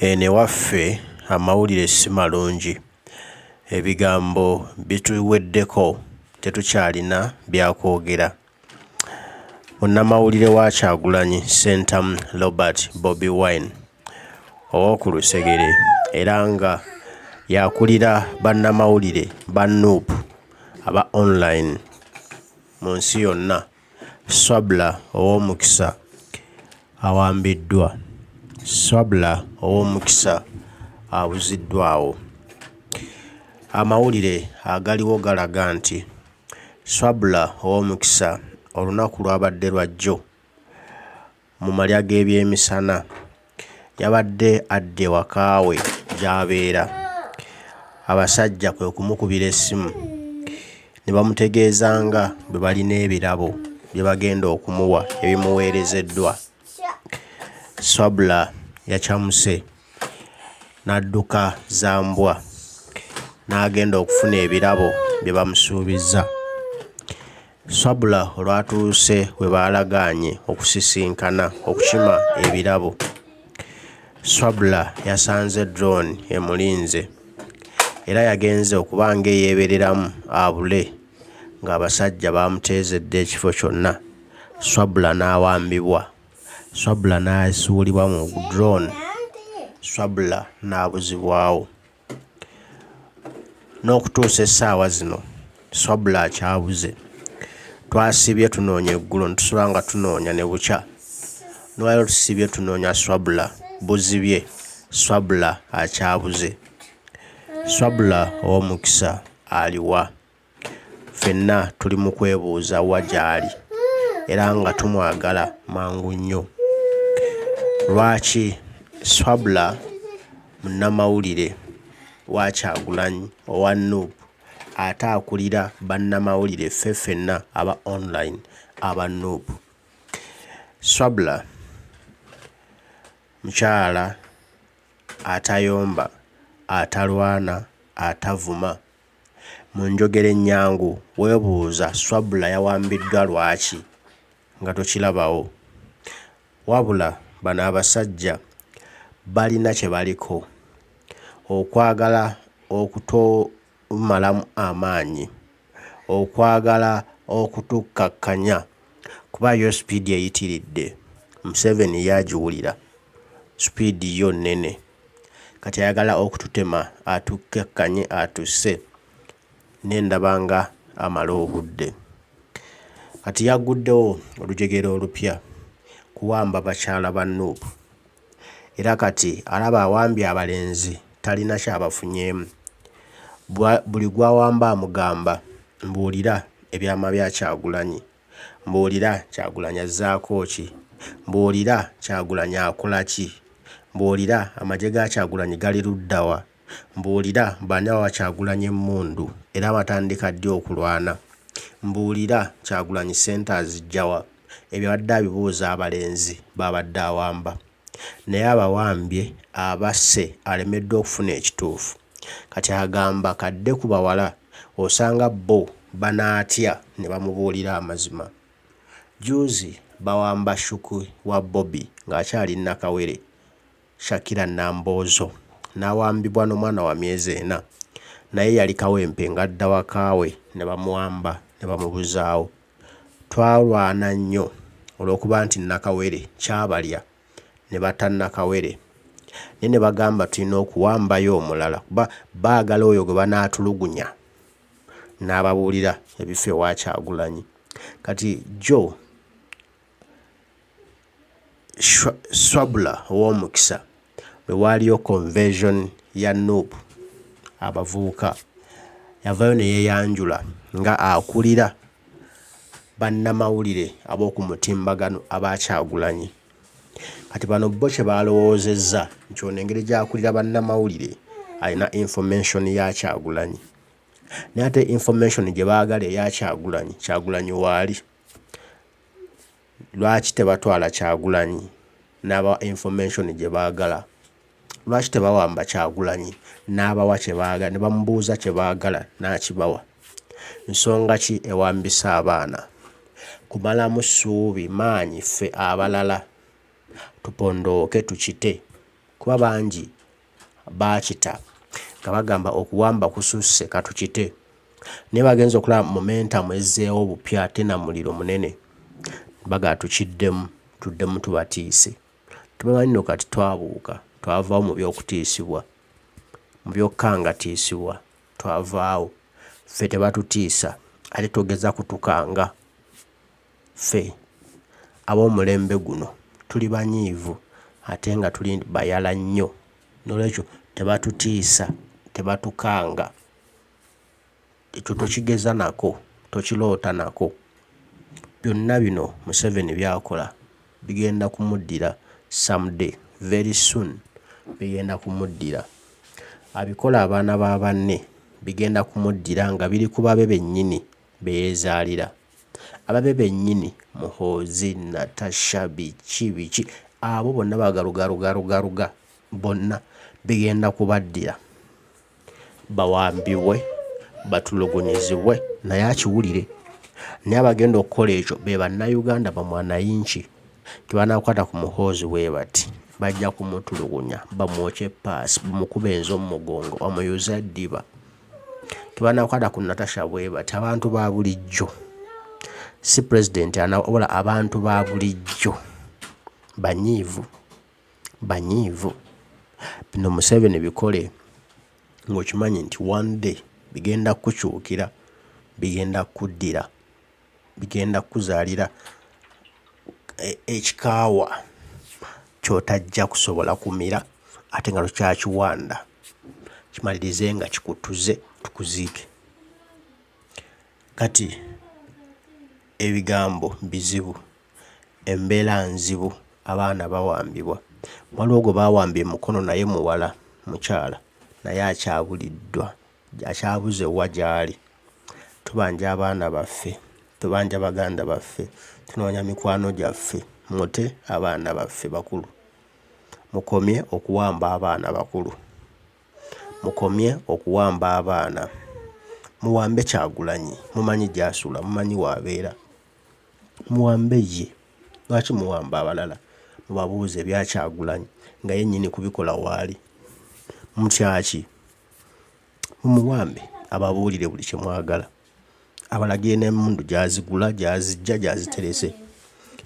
Ene waffe amawulire si malungi. Ebigambo bituweddeko tetukyalina byakwogera. Munamawulire wa Kyagulanyi Sentamu Robert Bobi Wine ow'oku Lusegere era nga yakulira bannamawulire ba NUP aba online mu nsi yonna. SURVE ow'omukisa awambiddwa. SURVE ow'omukisa abuziddwawo. Amawulire agaliwo galaga nti SURVE ow'omukisa olunaku lwabadde lwajjo mu malya g'ebyemisana yabadde adde wakaawe gy'abeera. Abasajja kwe kumukubira essimu ne bamutegeeza nga bwe balina ebirabo bye bagenda okumuwa ebimuweerezeddwa. SURVE yakyamuse n'adduka za mbwa n'agenda okufuna ebirabo bye bamusuubizza. SURVE olwatuuse we baalagaanye okusisinkana okukima ebirabo, SURVE yasanze drone emulinze era yagenze okuba ng'eyeebereramu abule ng'abasajja bamuteezedde ekifo kyonna. SURVE n'awambibwa. SURVE n'asuulibwa mu drone. SURVE n'abuzibwawo. N'okutuusa essaawa zino SURVE akyabuze. Twasibye tunoonya eggulo netusobola nga tunoonya ne bukya. N'olwaleero tusibye tunoonya SURVE buzibye. SURVE akyabuze. SURVE ow'omukisa aliwa? Ffenna tuli mu kwebuuza wa gy'ali era nga tumwagala mangu nnyo. Lwaki SURVE munnamawulire wa Kyagulanyi owa NUP ate akulira bannamawulire ffe ffenna aba online aba NUP? SURVE mukyala atayomba, atalwana, atavuma. Mu njogera ennyangu weebuuza SURVE yawambiddwa lwaki nga tokirabawo? Wabula bano abasajja balina kye baliko, okwagala okutomalamu amaanyi, okwagala okutukkakkanya kuba yo sipiidi eyitiridde. Museveni yagiwulira, sipiidi yo nnene, kati ayagala okututema atukkakkanye atusse n'endaba nga amala obudde. Kati yagguddewo olujegero olupya kuwamba bakyala ba NUP era kati alaba awambye abalenzi talina kyabafunyeemu. Buli gwawamba amugamba mbuulira ebyama bya Kyagulanyi, mbuulira Kyagulanyi azzaako ki, mbuulira Kyagulanyi akola ki, mbuulira amagye ga Kyagulanyi gali ludda wa, mbuulira bani awa Kyagulanyi emmundu era batandika ddi okulwana, mbuulira Kyagulanyi ssente azijja wa. Ebyo badde abibuuza abalenzi babadde awamba, naye abawambye abasse alemeddwa okufuna ekituufu. Kati agamba kadde ku bawala osanga bo banaatya ne bamubuulira amazima. Juzi bawamba shuku wa Bobi ng'akyali nakawere, Shakira Namboozo n'awambibwa n'omwana wa myezi 4, naye yali kawempe ng'adda wakaawe ne bamuwamba ne bamubuzaawo. Twalwana nnyo olw'okuba nti nakawere kyabalya ne batta nakawere, naye ne bagamba tulina okuwambayo omulala kuba baagala oyo gwe banaatulugunya. N'ababuulira ebifo ewa Kyagulanyi. Kati jo SURVE ow'omukisa bwe waaliyo convention ya NUP abavubuka, yavayo ne yeeyanjula nga akulira bannamawulire ab'oku mutimbagano aba Kyagulanyi. Kati bano bo kye balowoozezza nti ono engeri gy'akulira bannamawulire alina information ya Kyagulanyi, naye ate information gye baagala eya Kyagulanyi, Kyagulanyi waali. Lwaki tebatwala Kyagulanyi n'aba information gye baagala? Lwaki tebawamba Kyagulanyi n'abawa kye baagala, ne bamubuuza kye baagala n'akibawa? Nsonga ki ewambisa abaana? Kumalamu ssuubi maanyi ffe abalala tupondooke tukite kuba bangi bakita nga bagamba okuwamba kususse katukite naye bagenza okulaba momentum ezzeewo bupya ate na muliro munene baga tukiddemu tuddemu tubatiise tubamanyi nno kati twabuuka twavaawo mu by'okutiisibwa mu by'okukangatiisibwa twavaawo ffe tebatutiisa ate togeza kutukanga ffe ab'omulembe guno tuli banyiivu ate nga tuli bayala nnyo n'olwekyo tebatutiisa tebatukanga ekyo tokigeza nako tokiloota nako byonna bino Museveni byakola bigenda kumuddira someday very soon bigenda kumuddira abikola abaana ba banne bigenda kumuddira nga biri ku babe bennyini beyeezaalira ababe bennyini Muhoozi Natasha biki abo bonna bagalugalugalugaluga bonna bigenda kubaddira bawambibwe batulugunyizibwe naye akiwulire naye abagenda okukola ekyo be bannayuganda bamwanayinki tebanakwata ku Muhoozi bwe bati bajja kumutulugunya bamwoke paasi bamukube enzo mu mugongo bamuyuze eddiba tebanakwata ku Natasha bwe bati abantu ba bulijjo si pulezidenti anawola abantu ba bulijjo banyiivu bino Museveni bikole ng'okimanyi nti one day bigenda kukyukira bigenda kuddira bigenda kuzaalira ekikaawa kyotajja kusobola kumira ate nga tukyakiwanda kimalirize nga kikutuze tukuziike kati ebigambo bizibu embeera nzibu abaana bawambibwa waliwo gwe bawambye mukono naye muwala mukyala naye akyabuliddwa akyabuze wa gy'ali tubanja abaana baffe tubanja baganda baffe tunoonya mikwano gyaffe mute abaana baffe bakulu mukomye okuwamba abaana bakulu mukomye okuwamba abaana muwambe Kyagulanyi mumanyi gy'asula mumanyi waabeera muwambe ye lwaki muwamba abalala mubabuuze bya Kyagulanyi nga yennyini kubikola waali mutyaki mumuwambe ababuulire buli kye mwagala abalagire n'emmundu gy'azigula gy'azijja gy'aziterese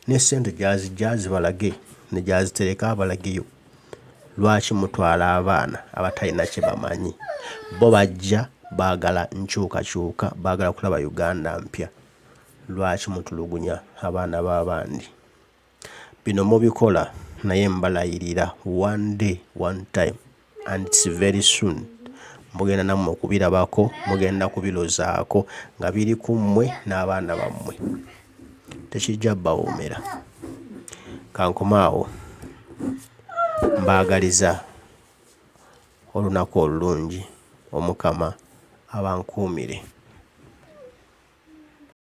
ne ssente gy'azijja zibalage ne gy'azitereka abalageyo lwaki mutwala abaana abatalina kye bamanyi bo bajja baagala nkyukakyuka baagala kulaba Uganda mpya lwaki mutulugunya abaana b'abandi bino mubikola naye mbalayirira one day one time and it's very soon mugenda nammwe okubirabako mugenda kubirozaako nga biri ku mmwe n'abaana bammwe tekijja bbawoomera kankomaawo mbaagaliza olunaku olulungi omukama abankuumire